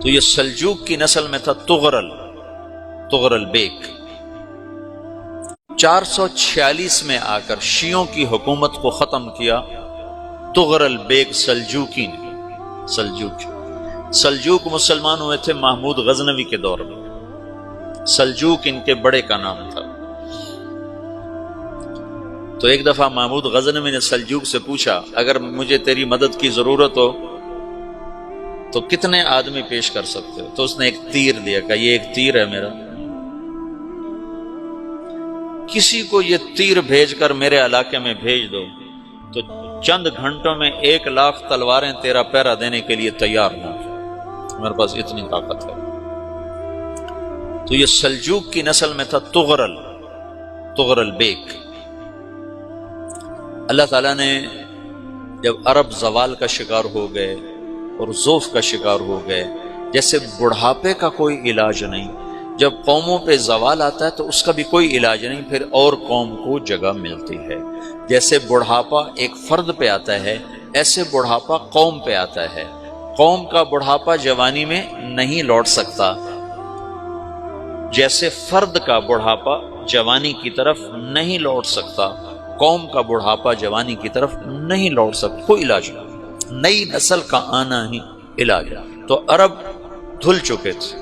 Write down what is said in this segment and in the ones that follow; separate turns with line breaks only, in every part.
تو یہ سلجوق کی نسل میں تھا تغرل بیگ۔ 446 میں آ کر شیعوں کی حکومت کو ختم کیا تغرل بیگ سلجوقی نے۔ سلجوق مسلمان ہوئے تھے محمود غزنوی کے دور میں، سلجوق ان کے بڑے کا نام تھا۔ تو ایک دفعہ محمود غزنوی نے سلجوق سے پوچھا اگر مجھے تیری مدد کی ضرورت ہو تو کتنے آدمی پیش کر سکتے ہو؟ تو اس نے ایک تیر دیا، کہا یہ ایک تیر ہے میرا، کسی کو یہ تیر بھیج کر میرے علاقے میں بھیج دو تو چند گھنٹوں میں 1,00,000 تلواریں تیرا پیرا دینے کے لیے تیار ہوں، میرے پاس اتنی طاقت ہے۔ تو یہ سلجوق کی نسل میں تھا تغرل بیگ۔ اللہ تعالیٰ نے جب عرب زوال کا شکار ہو گئے اور ضعف کا شکار ہو گئے، جیسے بڑھاپے کا کوئی علاج نہیں، جب قوموں پہ زوال آتا ہے تو اس کا بھی کوئی علاج نہیں، پھر اور قوم کو جگہ ملتی ہے۔ جیسے بڑھاپا ایک فرد پہ آتا ہے، ایسے بڑھاپا قوم پہ آتا ہے۔ قوم کا بڑھاپا جوانی میں نہیں لوٹ سکتا، جیسے فرد کا بڑھاپا جوانی کی طرف نہیں لوٹ سکتا، قوم کا بڑھاپا جوانی کی طرف نہیں لوٹ سکتا، کوئی علاج نہیں، نئی نسل کا آنا ہی علاج ہے۔ تو عرب دھل چکے تھے،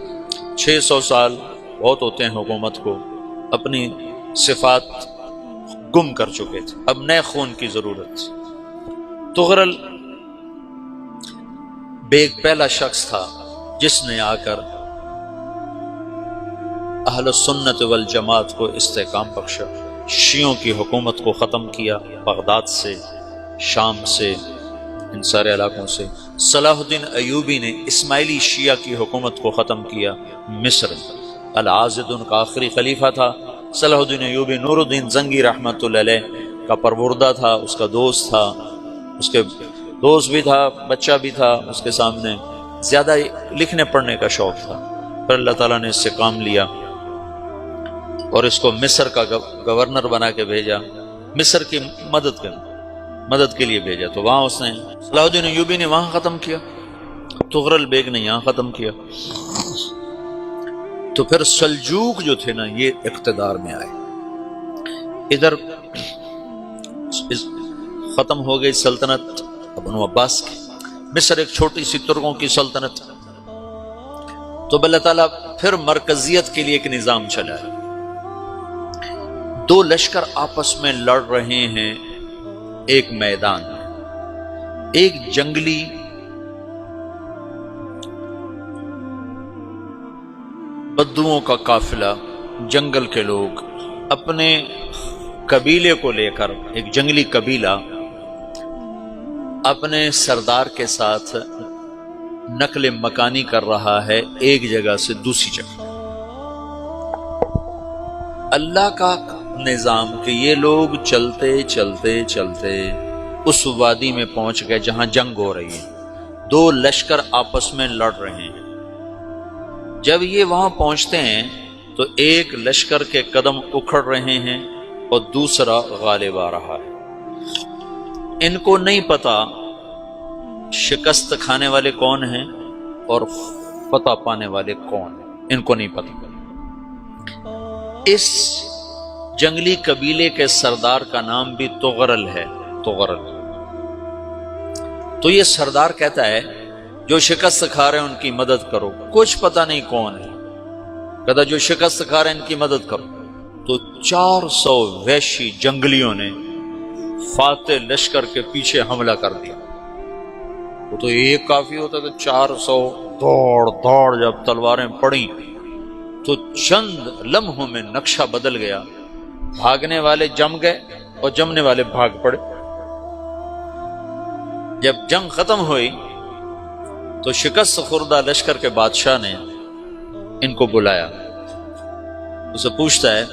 600 سال بہت ہوتے ہیں حکومت کو، اپنی صفات گم کر چکے تھے، اب نئے خون کی ضرورت تھی۔ تغرل بیگ پہلا شخص تھا جس نے آ کر اہل سنت والجماعت کو استحکام بخشا، شیعوں کی حکومت کو ختم کیا، بغداد سے، شام سے، ان سارے علاقوں سے۔ صلاح الدین ایوبی نے اسماعیلی شیعہ کی حکومت کو ختم کیا، مصر۔ العاضد ان کا آخری خلیفہ تھا صلاح الدین ایوبی، نور الدین زنگی رحمۃ اللہ علیہ کا پروردہ تھا، اس کا دوست تھا، اس کے دوست بھی تھا، بچہ بھی تھا اس کے سامنے، زیادہ لکھنے پڑھنے کا شوق تھا۔ پھر اللہ تعالیٰ نے اس سے کام لیا اور اس کو مصر کا گورنر بنا کے بھیجا، مصر کی مدد کے لیے بھیجا۔ تو وہاں اس نے صلاح الدین ایوبی نے وہاں ختم کیا، تغرل بیگ نے یہاں ختم کیا۔ تو پھر سلجوق جو تھے نا یہ اقتدار میں آئے، ادھر ختم ہو گئی سلطنت بنو عباس کی، مصر ایک چھوٹی سی ترکوں کی سلطنت۔ تو اللہ تعالیٰ پھر مرکزیت کے لیے ایک نظام چلایا، 2 لشکر آپس میں لڑ رہے ہیں ایک میدان میں، ایک جنگلی بدوؤں کا قافلہ، جنگل کے لوگ اپنے قبیلے کو لے کر، ایک جنگلی قبیلہ اپنے سردار کے ساتھ نقل مکانی کر رہا ہے ایک جگہ سے دوسری جگہ۔ اللہ کا نظام کہ یہ لوگ چلتے چلتے چلتے اس وادی میں پہنچ گئے جہاں جنگ ہو رہی ہے، 2 لشکر آپس میں لڑ رہے ہیں۔ جب یہ وہاں پہنچتے ہیں تو ایک لشکر کے قدم اکھڑ رہے ہیں اور دوسرا غالب آ رہا ہے۔ ان کو نہیں پتا شکست کھانے والے کون ہیں اور فتح پانے والے کون ہیں، ان کو نہیں پتا۔ اس جنگلی قبیلے کے سردار کا نام بھی تغرل ہے، تغرل۔ تو یہ سردار کہتا ہے جو شکست کھا رہے ہیں ان کی مدد کرو، کچھ پتہ نہیں کون ہے، کہتا جو شکست کھا رہے ہیں ان کی مدد کرو۔ تو 400 وحشی جنگلیوں نے فاتح لشکر کے پیچھے حملہ کر دیا۔ وہ تو ایک کافی ہوتا تھا، 400 دوڑ جب تلواریں پڑیں تو چند لمحوں میں نقشہ بدل گیا، بھاگنے والے جم گئے اور جمنے والے بھاگ پڑے۔ جب جنگ ختم ہوئی تو شکست خوردہ لشکر کے بادشاہ نے ان کو بلایا، اسے پوچھتا ہے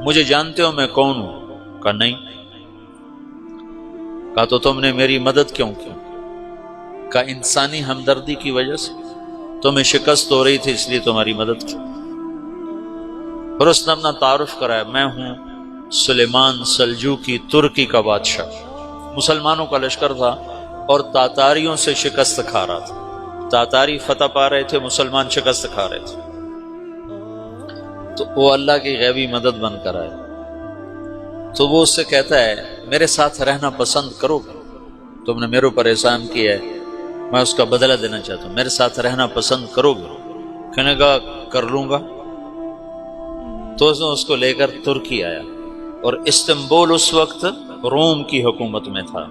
مجھے جانتے ہو میں کون ہوں؟ کہا نہیں۔ کہا تو تم نے میری مدد کیوں کی؟ کہا انسانی ہمدردی کی وجہ سے، تمہیں شکست ہو رہی تھی اس لیے تمہاری مدد کی۔ پھر اس نے اپنا تعارف کرایا، میں ہوں سلیمان سلجوقی، ترکی کا بادشاہ، مسلمانوں کا لشکر تھا اور تاتاریوں سے شکست کھا رہا تھا۔ تاتاری فتح پا رہے تھے، مسلمان شکست کھا رہے تھے، تو وہ اللہ کی غیبی مدد بن کر آئے۔ تو وہ اس سے کہتا ہے میرے ساتھ رہنا پسند کرو گے؟ تم نے میرے اوپر احسان کیا ہے، میں اس کا بدلہ دینا چاہتا ہوں، میرے ساتھ رہنا پسند کرو گے؟ کہنے کا کر لوں گا۔ تو اس نے اس کو لے کر ترکی آیا، اور استنبول اس وقت روم کی حکومت میں تھا،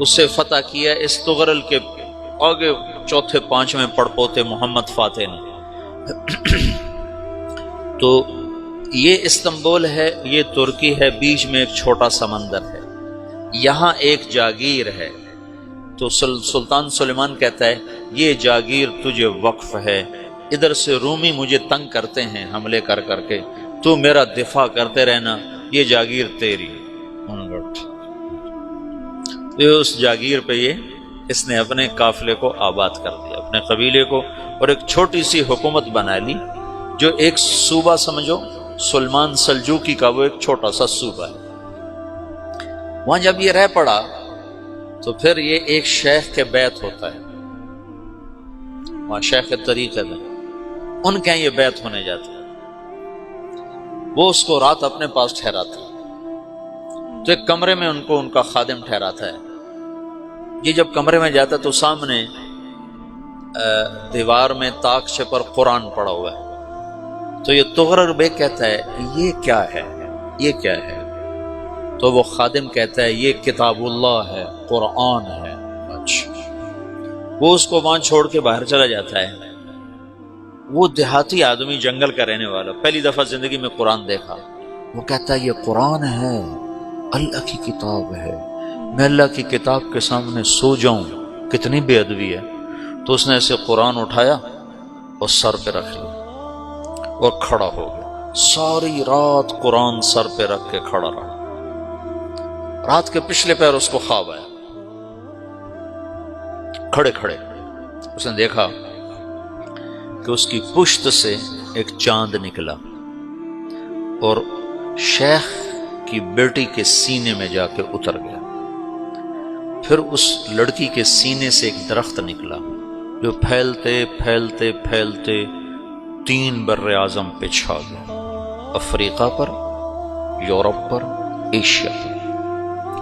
اسے فتح کیا اس تغرل کے آگے چوتھے پانچویں پڑپوتے محمد فاتح نے۔ تو یہ استنبول ہے، یہ ترکی ہے، بیچ میں ایک چھوٹا سمندر ہے، یہاں ایک جاگیر ہے۔ تو سلطان سلیمان کہتا ہے یہ جاگیر تجھے وقف ہے، ادھر سے رومی مجھے تنگ کرتے ہیں حملے کر کر کے، تو میرا دفاع کرتے رہنا، یہ جاگیر تیری۔ اس جاگیر پہ اس نے اپنے قافلے کو آباد کر دیا، اپنے قبیلے کو، اور ایک چھوٹی سی حکومت بنا لی، جو ایک صوبہ سمجھو سلمان سلجوقی کا، وہ ایک چھوٹا سا صوبہ ہے۔ وہاں جب یہ رہ پڑا تو پھر یہ ایک شیخ کے بیعت ہوتا ہے، وہاں شیخ طریقہ ہے، ان کے یہ بیعت ہونے جاتا ہے، وہ اس کو رات اپنے پاس ٹھہراتا ہے، تو ایک کمرے میں ان کا خادم ٹھہراتا ہے۔ یہ جب کمرے میں جاتا ہے تو سامنے دیوار میں طاقچے پر قرآن پڑا ہوا ہے، تو یہ تغرل بیگ کہتا ہے یہ کیا ہے، یہ کیا ہے؟ تو وہ خادم کہتا ہے یہ کتاب اللہ ہے، قرآن ہے۔ اچھا، وہ اس کو وہاں چھوڑ کے باہر چلا جاتا ہے۔ وہ دیہاتی آدمی، جنگل کا رہنے والا، پہلی دفعہ زندگی میں قرآن دیکھا، وہ کہتا ہے یہ قرآن ہے، اللہ کی کتاب ہے، میں اللہ کی کتاب کے سامنے سو جاؤں، کتنی بے ادبی ہے۔ تو اس نے ایسے قرآن اٹھایا اور سر پہ رکھ لیا اور کھڑا ہو گیا، ساری رات قرآن سر پہ رکھ کے کھڑا رہا۔ رات کے پچھلے پہر اس کو خواب آیا، کھڑے کھڑے اس نے دیکھا کہ اس کی پشت سے ایک چاند نکلا اور شیخ کی بیٹی کے سینے میں جا کے اتر گیا، پھر اس لڑکی کے سینے سے ایک درخت نکلا جو پھیلتے پھیلتے پھیلتے 3 بر اعظم پہ چھا گیا، افریقہ پر، یورپ پر، ایشیا پر۔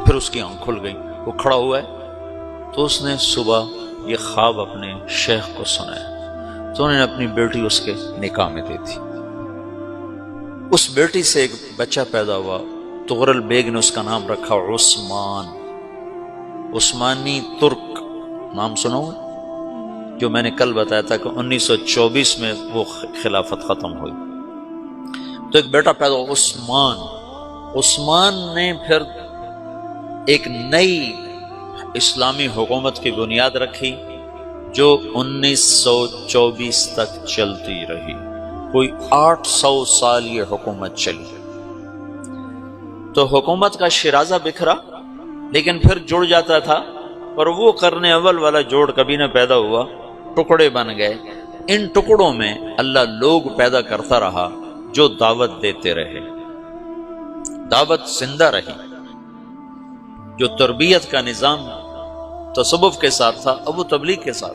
پھر اس کی آنکھ کھل گئی، وہ کھڑا ہوا ہے، تو اس نے صبح یہ خواب اپنے شیخ کو سنایا، تو انہوں نے اپنی بیٹی اس کے نکاح میں دی تھی۔ اس بیٹی سے ایک بچہ پیدا ہوا، تغرل بیگ نے اس کا نام رکھا عثمان، عثمانی ترک نام سنو، جو میں نے کل بتایا تھا کہ 1924 میں وہ خلافت ختم ہوئی۔ تو ایک بیٹا پیدا ہوا عثمان۔ عثمان نے پھر ایک نئی اسلامی حکومت کی بنیاد رکھی جو 1924 تک چلتی رہی، کوئی 800 سال یہ حکومت چلی۔ تو حکومت کا شیرازہ بکھرا، لیکن پھر جڑ جاتا تھا، اور وہ قرن اول والا جوڑ کبھی نہ پیدا ہوا، ٹکڑے بن گئے۔ ان ٹکڑوں میں اللہ لوگ پیدا کرتا رہا جو دعوت دیتے رہے، دعوت زندہ رہی۔ جو تربیت کا نظام تصوف کے ساتھ تھا، اب وہ تبلیغ کے ساتھ